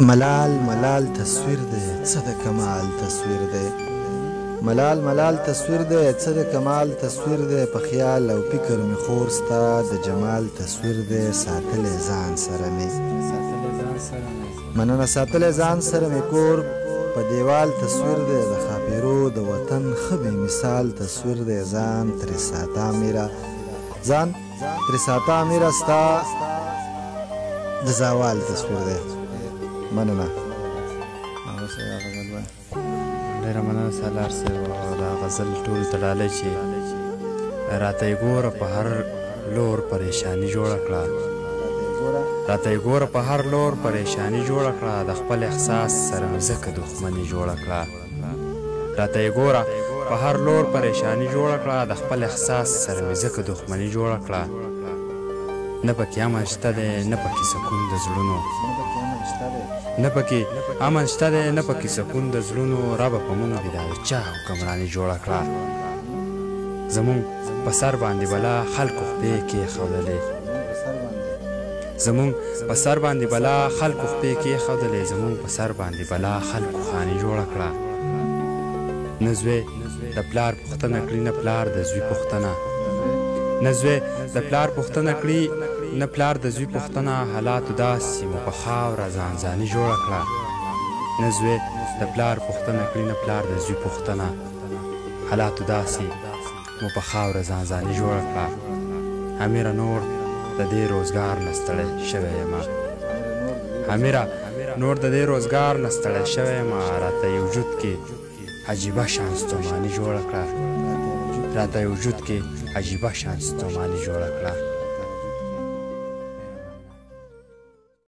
ملال ملال تصویر دی څه د کمال تصویر دی ملال ملال تصویر دی څه د کمال تصویر دی په خیال او فکر می خور ستا د جمال تصویر دی ساتلی ځان سره می مننه ساتلی ځان سره می کور په دیوال تصویر دی د خاپیرو د وطن ښه بې مثال تصویر دی ځان ترې ساته میره ستا د زوال تصویر دی مننه ډېره مننه سالار صاحب دا غزل ټولو ته ډالۍ چې راته یې ګوره په هر لور پریشاني جوړه کړه راته یې ګوره په هر لور پریشاني جوړه کړه د خپل احساس سره مې ځکه دښمني جوړه کړه راته یې ګوره په هر لور پریشاني جوړه کړه د خپل احساس سره مې ځکه دښمني جوړه کړه نه پکې امن شته دی نه پکې سکون د زړونو نه پکې امن شته دی نه پکې سکون د زړونو ربه په موږ دې دا د چا حکمراني جوړه کړه زموږ په سر باندې بلا خلکو خپې کېښودلې زموږ په سر باندې بلا خلکو خپې کېښودلې زموږ په سر باندې بلا خلکو خاني جوړه کړه نه زوی د پلار پوښتنه کړي نه پلار د زوی پوښتنه نه زوی د پلار پوښتنه کړي نه پلار د زوی پوښتنه حالاتو داسې مو په خاوره ځانځاني جوړه کړه نه زوی د پلار پوښتنه کړي نه پلار د زوی پوښتنه حالاتو داسې مو په خاوره ځانځاني جوړه کړه همیره نور د دې روزګار نه ستړی شوی یمه همیره نور د دې روزګار نه ستړی شوی یمه راته یې وجود کې عجیبه شان ستوماني جوړه کړه راته یې وجود کې عجیبه شان ستوماني جوړه کړه